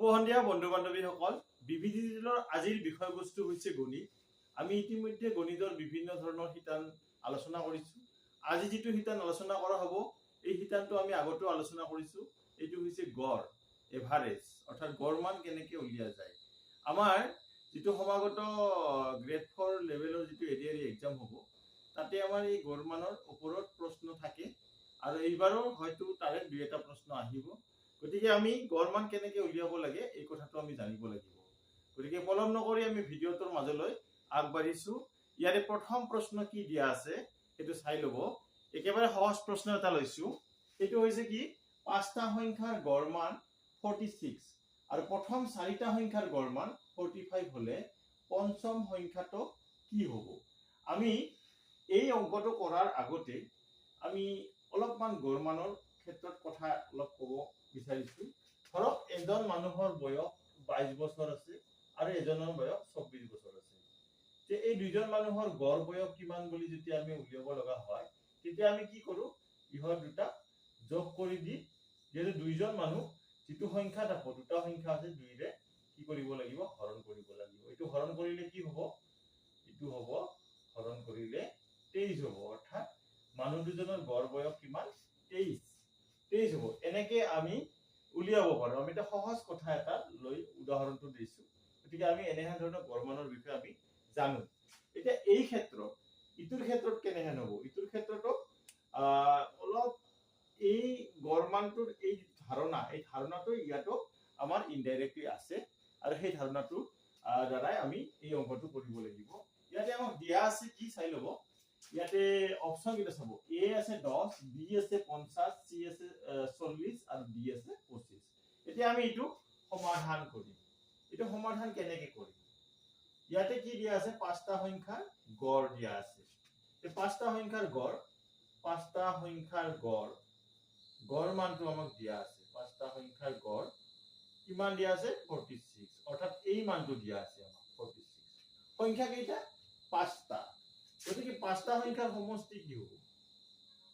শুভ সন্ধিয়া বন্ধু বান্ধৱীসকল। বিবি ডিজিটেলৰ আজিৰ বিষয়বস্তু হৈছে গণিত। আমি ইতিমধ্যে গণিতৰ বিভিন্ন ধৰণৰ শিতান আলোচনা কৰিছো। আজি যিটো শিতান আলোচনা কৰা হ'ব, এই শিতানটো আমি আগতেও আলোচনা কৰিছো। এইটো হৈছে গড়, এভাৰেজ, অৰ্থাৎ গড় মান কেনেকৈ উলিয়া যায়। আমাৰ যিটো সমাগত গ্ৰেড 4 লেভেলৰ যিটো এডিআৰই এক্সাম হ'ব, তাতে আমাৰ এই গড় মানৰ ওপৰত প্ৰশ্ন থাকে আৰু এইবাৰো হয়তো তাৰে দুই এটা প্ৰশ্ন আহিব। গতিকে আমি গড় মান কেনেকৈ উলিয়াব লাগে এই কথাটো আমি জানিব লাগিব। গতিকে পলম নকৰি আমি ভিডিঅ'টোৰ মাজলৈ আগবাঢ়িছো। ইয়াৰে প্ৰথম প্ৰশ্ন কি দিয়া আছে সেইটো চাই ল'ব। একেবাৰে সহজ প্ৰশ্ন এটা লৈছো। সেইটো হৈছে কি, পাঁচটা সংখ্যাৰ গড় মান 46 আৰু প্ৰথম চাৰিটা সংখ্যাৰ গড় মান 45 হলে পঞ্চম সংখ্যাটো কি হ'ব। আমি এই অংকটো কৰাৰ আগতে আমি অলপমান গড় মানৰ ক্ষেত্ৰত কথা অলপ ক'ব বিচাৰিছো। ধৰক এজন মানুহৰ বয়স 22 বছৰ আছে আৰু এজনৰ বয়স 24 বছৰ আছে। যে এই দুইজন মানুহৰ গড় বয়স কিমান বুলি যেতিয়া আমি উলিয়াব লগা হয়, তেতিয়া আমি কি কৰো, ইহঁত দুটা যোগ কৰি দি, যেহেতু দুইজন মানুহ, যিটো সংখ্যা থাকো দুটা সংখ্যা আছে, দুইৰে কি কৰিব লাগিব, হৰণ কৰিব লাগিব। এইটো হৰণ কৰিলে কি হ'ব, এইটো হ'ব হৰণ কৰিলে 23 হ'ব। অৰ্থাৎ মানুহ দুজনৰ গড় বয়স কিমান, 23 হ'ব। এনেকে আমি উলিয়াব পাৰো। আমি এটা সহজ কথা এটা লৈ উদাহৰণটো দিছো। গতিকে আমি এনেহেন ধৰণৰ গড় মানৰ বিষয়ে আমি জানো। এতিয়া এই ক্ষেত্ৰত ইটোৰ ক্ষেত্ৰত কেনেহেন হ'ব, ইটোৰ ক্ষেত্ৰতো অলপ এই গড় মানটোৰ এই ধাৰণাটো ইয়াতো আমাৰ ইনডাইৰেক্টলি আছে আৰু সেই ধাৰণাটোৰ দ্বাৰাই আমি এই অংকটো কৰিব লাগিব। ইয়াতে আমাক দিয়া আছে কি চাই ল'ব। ইয়াতে অপচন কেইটা চাব। এ আছে 10, বি আছে 50, সি আছে 40 আৰু ডি আছে 25। এতিয়া আমি এইটো সমাধান কৰিম। এইটো সমাধান কেনেকে কৰিম, ইয়াতে কি দিয়া আছে, পাঁচটা সংখ্যাৰ গড় দিয়া আছে। এই পাঁচটা সংখ্যাৰ গড় মানটো আমাক দিয়া আছে। পাঁচটা সংখ্যাৰ গড় কিমান দিয়া আছে, 46। অৰ্থাৎ এই মানটো দিয়া আছে আমাক 46। সংখ্যা কেইটা, পাঁচটা। গতিকে পাঁচটা সংখ্যাৰ সমষ্টি কি হ'ব,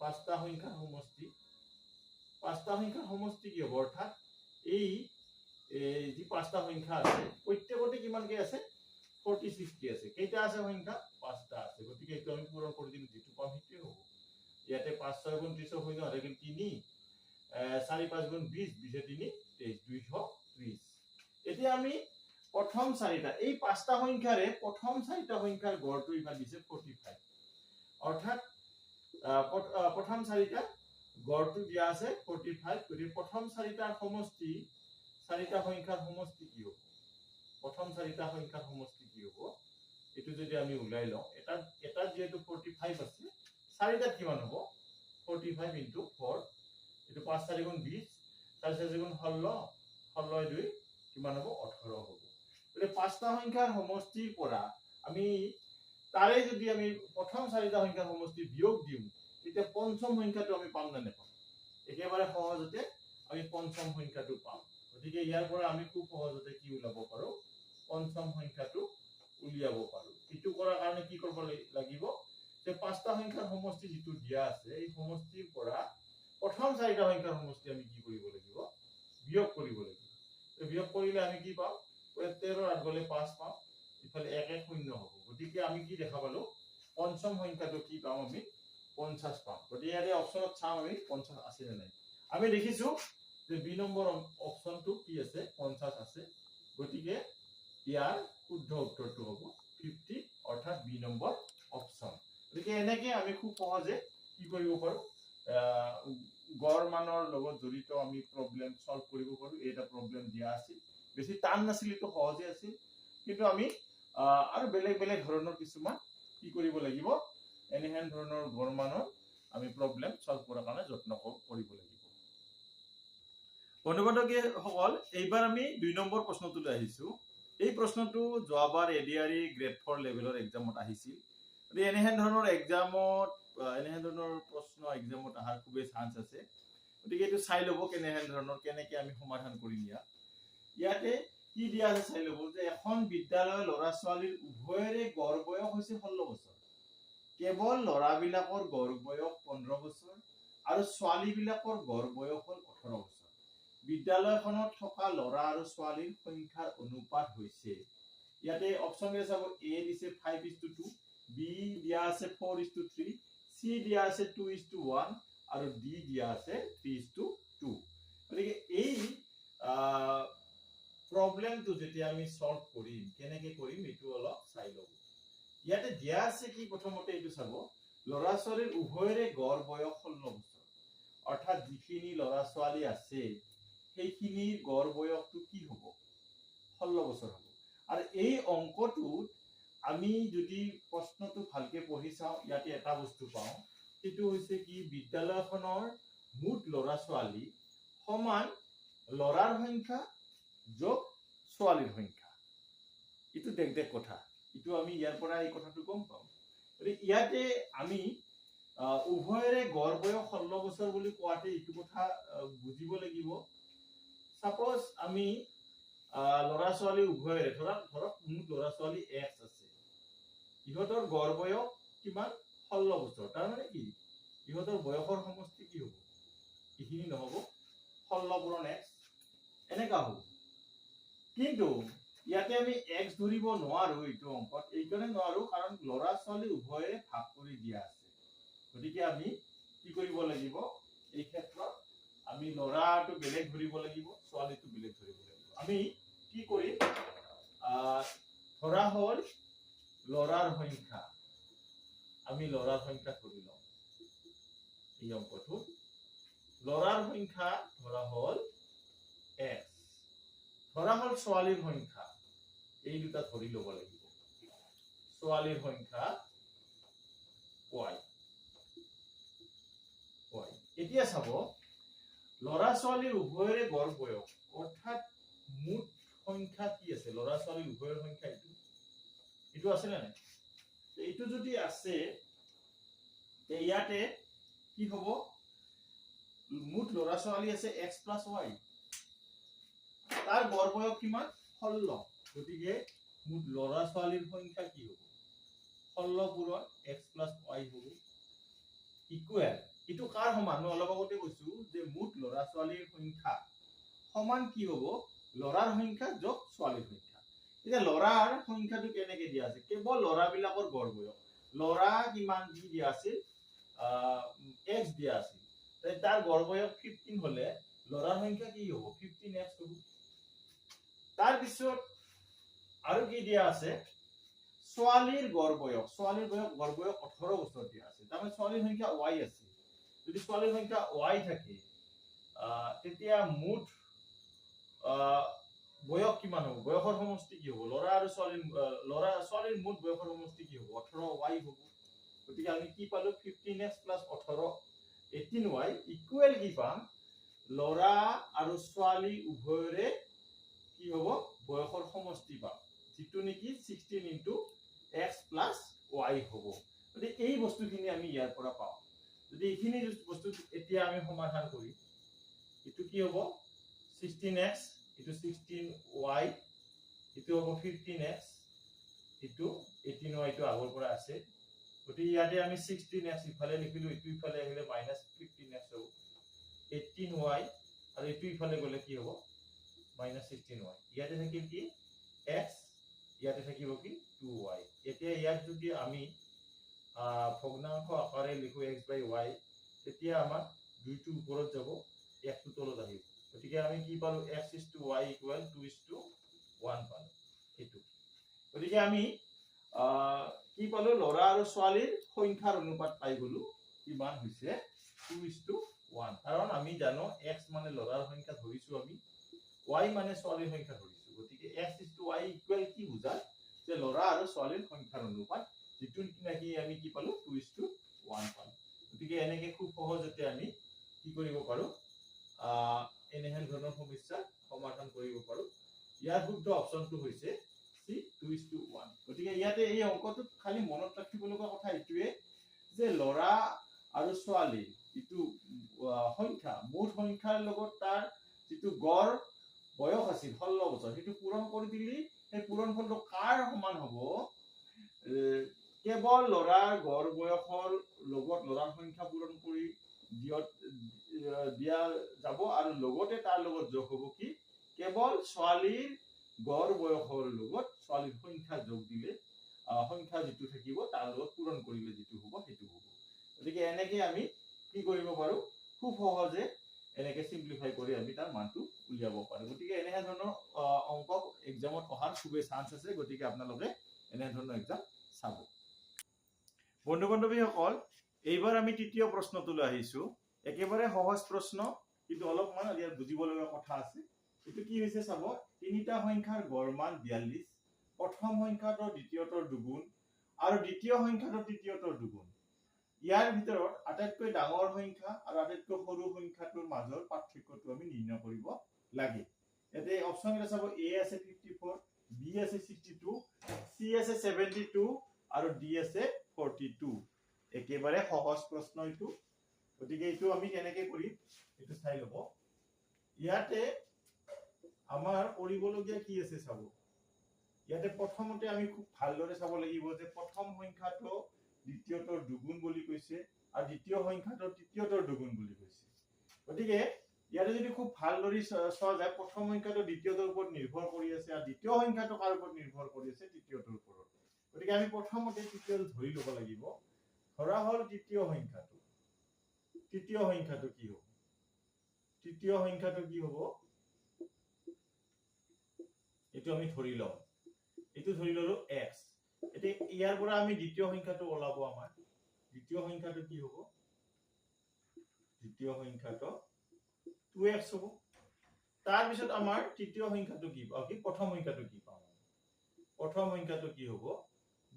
পাঁচটা সংখ্যাৰ সমষ্টি কি হ'ব, অৰ্থাৎ এই যি পাঁচটা সংখ্যা আছে প্ৰত্যেকতে কিমানকে আছে, 46 কে আছে। কেইটা আছে সংখ্যা, পাঁচটা আছে। গতিকে এইটো আমি পূৰণ কৰি দিম, যিটো পাম সেইটোৱে হ'ব। ইয়াতে 5 6 গুণ 30 হৈ যায়, 3 4 5 গুণ 20, 20 3 23, 230। এতিয়া আমি প্ৰথম চাৰিটা, এই পাঁচটা সংখ্যাৰে প্ৰথম চাৰিটা সংখ্যাৰ গড়টো ইমান দিছে 45। অৰ্থাৎ প্ৰথম চাৰিটা গড়টো দিয়া আছে 45। গতিকে প্ৰথম চাৰিটাৰ সমষ্টি, চাৰিটা সংখ্যাৰ সমষ্টি কি হ'ব, প্ৰথম চাৰিটা সংখ্যাৰ সমষ্টি কি হ'ব, এইটো যদি আমি উলাই লওঁ, এটা যেহেতু 45 আছে, চাৰিটাত কিমান হ'ব, 45 ইনটু 4, এইটো 5 4 গুণ 20, 4 4 গুণ 16, 16 2 কিমান হ'ব, 18 হ'ব। গতিকে পাঁচটা সংখ্যাৰ সমষ্টিৰ পৰা আমি তাৰে যদি আমি প্ৰথম চাৰিটা সংখ্যাৰ সমষ্টি বিয়োগ দিওঁ, তেতিয়া পঞ্চম সংখ্যাটো আমি পাম নে নাপাম, একেবাৰে সহজতে আমি পঞ্চম সংখ্যাটো পাম। গতিকে ইয়াৰ পৰা আমি খুব সহজতে কি উলিয়াব পাৰো, পঞ্চম সংখ্যাটো উলিয়াব পাৰো। এইটো কৰাৰ কাৰণে কি কৰিব লাগিব, যে পাঁচটা সংখ্যাৰ সমষ্টি যিটো দিয়া আছে, এই সমষ্টিৰ পৰা প্ৰথম চাৰিটা সংখ্যাৰ সমষ্টি আমি কি কৰিব লাগিব, বিয়োগ কৰিব লাগিব। বিয়োগ কৰিলে আমি কি পাম, 13 8 গলে 5 পাম, ইফালে 1 1 0 হ'ব। গতিকে আমি কি দেখা পালো, পঞ্চম সংখ্যাটো কি পাম, আমি 50 পাম। গতিকে ইয়াৰে অপচনত চাম আমি 50 আছে নে নাই। আমি দেখিছো যে বি নম্বৰ অপচনটো কি আছে, 50 আছে। গতিকে ইয়াৰ শুদ্ধ উত্তৰটো হ'ব 50, অৰ্থাৎ বি নম্বৰ অপচন। গতিকে এনেকে আমি খুব সহজে কি কৰিব পাৰো, গড় মানৰ লগত জড়িত আমি প্ৰব্লেম সলভ কৰিব পাৰো। এটা প্ৰব্লেম দিয়া আছিল, বেছি টান নাছিল, এইটো সহজে আছিল। কিন্তু আমি আৰু বেলেগ বেলেগ ধৰণৰ কিছুমান কি কৰিব লাগিব, এনেহেন ধৰণৰ গড় মানৰ আমি প্ৰব্লেম সলভ কৰাৰ কাৰণে যত্ন কৰিব লাগিব। বন্ধু বান্ধৱীসকল, এইবাৰ আমি 2 নম্বৰ প্ৰশ্নটোলৈ আহিছো। এই প্ৰশ্নটো যোৱাবাৰ এডিআৰই গ্ৰেড 4 লেভেলৰ এক্সামত আহিছিল। গতিকে এনেহেন ধৰণৰ এক্সামত, এনেহেন ধৰণৰ প্ৰশ্ন এক্সামত অহাৰ খুবেই চান্স আছে। গতিকে এইটো চাই ল'ব কেনেহেন ধৰণৰ, কেনেকে আমি সমাধান কৰিম। ইয়াতে কি দিয়া আছে চাই ল'ব, যে এখন বিদ্যালয়ৰ ল'ৰা ছোৱালীৰ উভয়ৰে গড় বয়স হৈছে 16 বছৰ। কেৱল ল'ৰাবিলাকৰ গড় বয়স 15 বছৰ আৰু ছোৱালীবিলাকৰ গড় বয়স হ'ল 18 বছৰ। বিদ্যালয়খনত থকা ল'ৰা আৰু ছোৱালীৰ সংখ্যাৰ অনুপাত হৈছে ইয়াতে অপচন দিয়ে চাব এ দিছে 5:2 বি দিয়া আছে 4:3 সি দিয়া আছে 2:1 আৰু ডি দিয়া আছে 3:2 গতিকে এই প্ৰবলেমটো যেতিয়া আমি সলভ কৰিম কেনেকৈ কৰিম এইটো অলপ চাই লব ইয়াতে দিয়া আছে কি প্ৰথমতে এইটো চাব ল'ৰা ছোৱালীৰ উভয়ৰে গড় বয়স 16 বছৰ অৰ্থাৎ যিখিনি ল'ৰা ছোৱালী আছে সেইখিনিৰ গড় বয়সটো কি হ'ব 16 বছৰ হ'ব আৰু এই অংকটোত আমি যদি প্ৰশ্নটো ভালকে পঢ়ি চাওঁ ইয়াতে এটা বস্তু পাওঁ সেইটো হৈছে কি বিদ্যালয়খনৰ মুঠ ল'ৰা ছোৱালী সমান ল'ৰাৰ সংখ্যা যোগ ছোৱালীৰ সংখ্যা ইটো দেখ কথা ইটো আমি ইয়াৰ পৰা এই কথাটো গম পাওঁ ইয়াতে আমি উভয়ৰে গড় বয়স 16 বছৰ বুলি কোৱাতে এইটো কথা বুজিব লাগিব সাপোজ আমি ল'ৰা ছোৱালী উভয়ৰে ধৰক মুঠ ল'ৰা ছোৱালী x আছে ইহঁতৰ গড় বয়স কিমান 16 বছৰ তাৰ মানে কি ইহঁতৰ বয়সৰ সমষ্টি কি হ'ব ইখিনি নহব 16 পূৰণ x এনেকা হ'ব কিন্তু ইয়াতে আমি x ধৰিব নোৱাৰো এইটো অংকত এইকাৰণে নোৱাৰো কাৰণ ল'ৰা ছোৱালী উভয়ৰে ভাগ কৰি দিয়া আছে গতিকে আমি কি কৰিব লাগিব এই ক্ষেত্ৰত আমি ল'ৰাটো বেলেগ ধৰিব লাগিব ছোৱালীটো বেলেগ ধৰিব লাগিব আমি কি কৰিম ধৰা হ'ল ল'ৰাৰ সংখ্যা আমি ল'ৰাৰ সংখ্যা ধৰি লওঁ এই অংকটো ল'ৰাৰ সংখ্যা ধৰা হ'ল x ধৰা হ'ল ছোৱালীৰ সংখ্যা এই দুটা ধৰি ল'ব লাগিব ছোৱালীৰ সংখ্যা y এতিয়া চাব ল'ৰা ছোৱালীৰ উভয়ৰে গড় বয়স অৰ্থাৎ মুঠ সংখ্যা কি আছে ল'ৰা ছোৱালীৰ উভয়ৰ সংখ্যা এইটো আছে নে নাই এইটো যদি আছে ইয়াতে কি হ'ব মুঠ ল'ৰা ছোৱালী আছে x + y তাৰ গড় বয়স কিমান 16 গতিকে মুঠ ল'ৰা ছোৱালীৰ সংখ্যা কি হ'ব 16 পূৰণ x + y হ'ব ইকুৱেল ইটো কাৰ সমান মই অলপ আগতে কৈছো যে মুঠ ল'ৰা ছোৱালীৰ সংখ্যা সমান কি হ'ব ল'ৰাৰ সংখ্যা যোগ ছোৱালীৰ সংখ্যা এতিয়া ল'ৰাৰ সংখ্যাটো কেনেকৈ দিয়া আছে কেৱল ল'ৰাবিলাকৰ গড় বয়স ল'ৰা কিমান কি দিয়া আছিল x দিয়া আছিল তাৰ গড় বয়স 15 হলে ল'ৰাৰ সংখ্যা কি হ'ব 15x হ'ব তাৰ পিছত আৰু কি দিয়া আছে ছোৱালীৰ গড় বয়স গড় বয়স 18 বছৰ দিয়া আছে তাৰমানে ছোৱালীৰ সংখ্যা y আছে যদি ছোৱালীৰ সংখ্যা y থাকে তেতিয়া মুঠ বয়স কিমান হ'ব বয়সৰ সমষ্টি কি হ'ব ল'ৰা আৰু ছোৱালীৰ মুঠ বয়সৰ সমষ্টি কি হ'ব 18y হ'ব গতিকে আমি কি পালো 15x + 18 18y ইকুৱেল কি পাম ল'ৰা আৰু ছোৱালী উভয়ৰে কি হ'ব বয়সৰ সমষ্টি পাম যেটো নেকি 16 * x + y হ'ব গতিকে এই বস্তুখিনি আমি ইয়াৰ পৰা পাওঁ যদি এইখিনি বস্তু এতিয়া আমি সমাধান করি এটো কি হ'ব 16x এটো 16y এটো হ'ব 15x এটো 18y টো আগৰ পৰা আছে গতি ইয়াতে আমি 16x ইফালে লিখিলো এটো ইফালে আহিলে -15x হ'ব 18y আৰু এটো ইফালে গলে কি হ'ব -16y ইয়াতে থাকিল কি x ইয়াতে থাকিব কি 2y এতিয়া ইয়াত যদি আমি ভগ্নাংশ আকাৰে লিখো x/y তেতিয়া আমাৰ দুইটো ওপৰত যাব একটো তলত আহিব গতিকে আমি কি পালো x * y = 2:1 পালো এটো গতিকে আমি কি পালো ল'ৰা আৰু ছোৱালীৰ সংখ্যাৰ অনুপাত পাই গলো কিমান হৈছে 2:1 কাৰণ আমি জানো x মানে ল'ৰাৰ সংখ্যা ধৰিছো আমি y মানে ছোৱালীৰ সংখ্যা ধৰিছো গতিকে x * y = কি বুজায় যে ল'ৰা আৰু ছোৱালীৰ সংখ্যাৰ অনুপাত যেটো নাকি আমি কি পালো 2:1 পালো গতিকে এনেকে খুব সহজতে আমি কি কৰিব পাৰো এনেহেন ধৰণৰ সমস্যা সমাধান কৰিব পাৰো ইয়াৰ শুদ্ধ অপচনটো হৈছে C 2:1 গতিকে ইয়াতে এই অংকটোত খালি মনত ৰাখিব লগা কথা এইটোৱে যে ল'ৰা আৰু ছোৱালী ইটো সংখ্যা মুঠ সংখ্যাৰ লগত তাৰ যেটো গড় বয়স আছিল 16 বছৰ হেতু পূৰণ কৰি দিলি এই পূৰণফলটো কাৰ সমান হ'ব কেৱল ল'ৰাৰ গড় বয়সৰ লগত ল'ৰাৰ সংখ্যা পূৰণ কৰি দিয়া যাব আৰু লগতে তাৰ লগত যোগ হ'ব কি কেৱল ছোৱালীৰ গড় বয়সৰ লগত ছোৱালীৰ সংখ্যা যোগ দিলে সংখ্যা যিটো থাকিব তাৰ লগত পূৰণ কৰিলে যিটো হ'ব সেইটো হ'ব। গতিকে এনেকে আমি কি কৰিব পাৰো খুব সহজে এনেকে সিম্পলিফাই কৰি আমি তাৰ মানটো উলিয়াব পাৰো। গতিকে এনে ধৰণৰ অংক এক্সামত অহাৰ খুবেই চান্স আছে। গতিকে আপোনালোকে এনে ধৰণৰ এক্সাম চাব। বন্ধু বান্ধৱীসকল, এইবাৰ আমি তৃতীয় প্ৰশ্নটোলৈ আহিছো। একেবাৰে সহজ প্ৰশ্ন, কিন্তু অলপমান ইয়াত বুজিব লগা কথা আছে। এইটো কি হৈছে চাব, তিনিটা সংখ্যাৰ গড় মান 42, প্ৰথম সংখ্যাটোৰ দ্বিতীয়টোৰ দুগুণ আৰু দ্বিতীয় সংখ্যাটোৰ তৃতীয়টোৰ দুগুণ। ইয়াৰ ভিতৰত আটাইতকৈ ডাঙৰ সংখ্যা আৰু আটাইতকৈ সৰু সংখ্যাটোৰ মাজৰ পাৰ্থক্যটো আমি নিৰ্ণয় কৰিব লাগে। ইয়াতে অপচন এটা চাব, এ আছে 54, বি আছে 62, চি আছে 72 আৰু ডি আছে 42। একেবাৰে সহজ প্ৰশ্ন এইটো। গতিকে এইটো আমি কেনেকে কৰিম এইটো চাই লব। ইয়াতে আমাৰ কৰিবলগীয়া কি আছে চাব। ইয়াতে প্ৰথমতে আমি খুব ভালদৰে চাব লাগিব যে প্ৰথম সংখ্যাটো দ্বিতীয়টোৰ দুগুণ বুলি কৈছে আৰু দ্বিতীয় সংখ্যাটো তৃতীয়টোৰ দুগুণ বুলি কৈছে। গতিকে ইয়াতে যদি খুব ভালদৰে চোৱা যায়, প্ৰথম সংখ্যাটো দ্বিতীয়টোৰ ওপৰত নিৰ্ভৰ কৰি আছে আৰু দ্বিতীয় সংখ্যাটো কাৰ ওপৰত নিৰ্ভৰ কৰি আছে, তৃতীয়টোৰ ওপৰত। গতিকে আমি প্ৰথমতে তৃতীয়টো ধৰি ল'ব লাগিব। ধৰা হল তৃতীয় সংখ্যাটো কি হ'ব? তৃতীয় সংখ্যাটো কি হ'ব এইটো আমি ধৰি লওঁ। এইটো ধৰি ললো x। এতিয়া ইয়াৰ পৰা আমি দ্বিতীয় সংখ্যাটো ওলাব। আমাৰ দ্বিতীয় সংখ্যাটো কি হ'ব? দ্বিতীয় সংখ্যাটো 2x হ'ব। তাৰ পিছত আমাৰ তৃতীয় সংখ্যাটো কি পাওঁ, কি প্ৰথম সংখ্যাটো কি পাওঁ? প্ৰথম সংখ্যাটো কি হ'ব?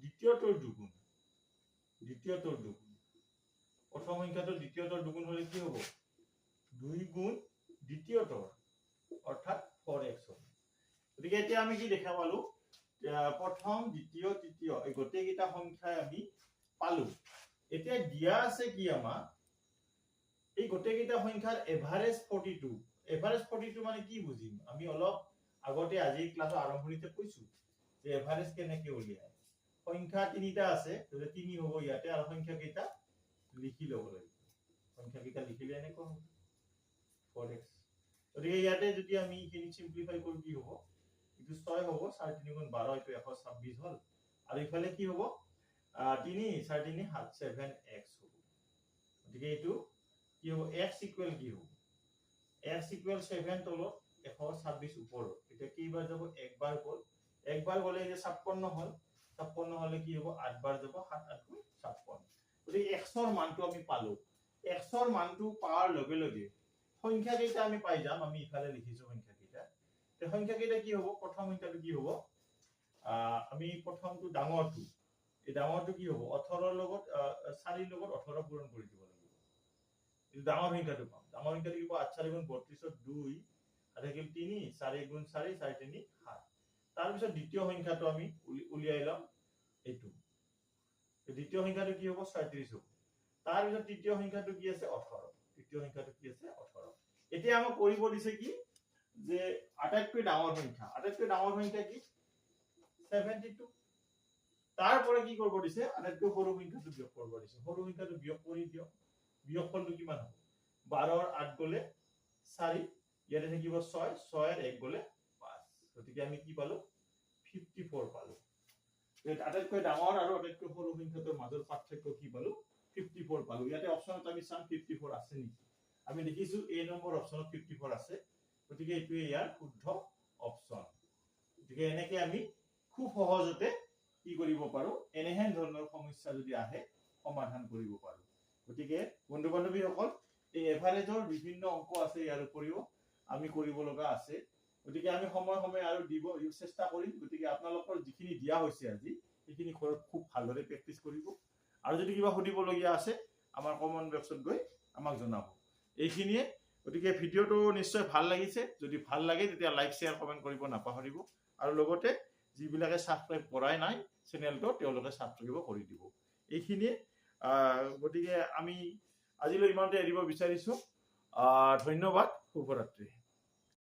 দ্বিতীয়টোৰ দুগুণ। দ্বিতীয়টোৰ দুগুণ। প্ৰথম সংখ্যাটো দ্বিতীয়টোৰ দুগুণ হলে কি হ'ব? 2 গুণ দ্বিতীয়টোৰ, অৰ্থাৎ 4x হ'ব। গতিকে এতিয়া আমি কি দেখা পালো, প্ৰথম দ্বিতীয় তৃতীয় এই গোটেইকেইটা সংখ্যাই আমি পালো। এতিয়া দিয়া আছে কি আমাক, এই গোটেইকেইটা সংখ্যাৰ এভাৰেজ 42। এভাৰেজ 42 মানে কি বুজিম আমি অলপ আগতে আজি ক্লাছৰ আৰম্ভণিতে কৈছো যে এভাৰেজ কেনেকে উলিয়ায়। সংখ্যা তিনিটা আছে, তাহলে 3 হ'ব ইয়াতে, আৰু সংখ্যা কেইটা লিখি ল'ব লাগিব। সংখ্যা কেইটা লিখিলে এনেকৈ হ'ব 4x। গতিকে ইয়াতে যদি আমি এইখিনি সিম্পলিফাই কৰো কি হ'ব, এইটো 6 হ'ব, 4 3 গুণ 12, এইটো 126 হ'ল, আৰু ইফালে কি হ'ব 3 4 3 7 7x হ'ব। গতিকে এইটো কি হ'ব, x ইকুৱেল কি হ'ব, x ইকুৱেল 7 তলত 126 ওপৰত। এতিয়া কেইবাৰ যাব, একবাৰ গ'ল, একবাৰ গ'লে যে 56 হ'ল, 56 হলে কি হ'ব 8 বাৰ যাব, 7 8 গুণ 56। গতিকে x ৰ মানটো আমি পালো। x ৰ মানটো পাৱাৰ লগে লগে সংখ্যা কেইটা আমি পাই যাম। আমি ইফালে লিখিছো সংখ্যা কেইটা। তে সংখ্যা কেইটা কি হ'ব, প্ৰথম সংখ্যাটো কি হ'ব, আমি প্ৰথমটো ডাঙৰটো, এই ডাঙৰটো কি হ'ব 18 লগত 4 লগত 18 পূৰণ কৰি দিব লাগিব। এই ডাঙৰ সংখ্যাটো পাম। ডাঙৰ সংখ্যাটো কি হ'ব, 8 4 গুণ 32 ত 2 আৰু থাকিল 3 4 গুণ 4 4 3 7। তাৰ পিছত দ্বিতীয় সংখ্যাটো আমি উলিয়াই লম এইটো। দ্বিতীয় সংখ্যাটো কি হ'ব 36 হ'ব। তাৰ পিছত তৃতীয় সংখ্যাটো কি আছে 18। তৃতীয় সংখ্যাটো কি আছে 18। এতিয়া আমাক কৰিব দিছে কি যে আটাইতকৈ ডাঙৰ সংখ্যা, আটাইতকৈ ডাঙৰ সংখ্যা কি 72। তাৰপৰে কি কৰব দিছে, আটাইতকৈ সৰু সংখ্যাটো বিয়োগ কৰিব দিছে। সৰু সংখ্যাটো বিয়োগ কৰি দিয়ক। বিয়োগফলটো কিমান হ'ব, 12 ৰ 8 গলে 4, ইয়াতে থাকিব 6, 6 ৰ 1 গলে 5। গতিকে আমি কি পালো 54 পালো। আটাইতকৈ ডাঙৰ আৰু আটাইতকৈ সৰু সংখ্যাটোৰ মাজৰ পাৰ্থক্য কি পালো, 54 পালো। ইয়াতে অপচনত আমি চাম 54 আছে নেকি। আমি দেখিছো এ নম্বৰ অপচনত 54 আছে। গতিকে এইটোৱে ইয়াৰ শুদ্ধ অপচন। গতিকে এনেকে আমি খুব সহজতে কি কৰিব পাৰো, এনেহেন ধৰণৰ সমস্যা যদি আহে সমাধান কৰিব পাৰো। গতিকে বন্ধু বান্ধৱীসকল, এই এভাৰেজৰ বিভিন্ন অংক আছে, ইয়াৰ উপৰিও আমি কৰিব লগা আছে। গতিকে আমি সময় সময় আৰু দিব চেষ্টা কৰিম। গতিকে আপোনালোকৰ যিখিনি দিয়া হৈছে আজি সেইখিনি ঘৰত খুব ভালদৰে প্ৰেক্টিচ কৰিব। আৰু যদি কিবা সুধিবলগীয়া আছে আমাৰ কমেন্ট বক্সত গৈ আমাক জনাব। এইখিনিয়ে। গতিকে ভিডিঅ'টো নিশ্চয় ভাল লাগিছে। যদি ভাল লাগে তেতিয়া লাইক শ্বেয়াৰ কমেন্ট কৰিব নাপাহৰিব। আৰু লগতে যিবিলাকে সাবস্ক্ৰাইব কৰাই নাই চেনেলটো, তেওঁলোকে সাবস্ক্ৰাইব কৰি দিব। এইখিনিয়ে। গতিকে আমি আজিলৈ ইমানতে এৰিব বিচাৰিছো। ধন্যবাদ। শুভৰাত্ৰি।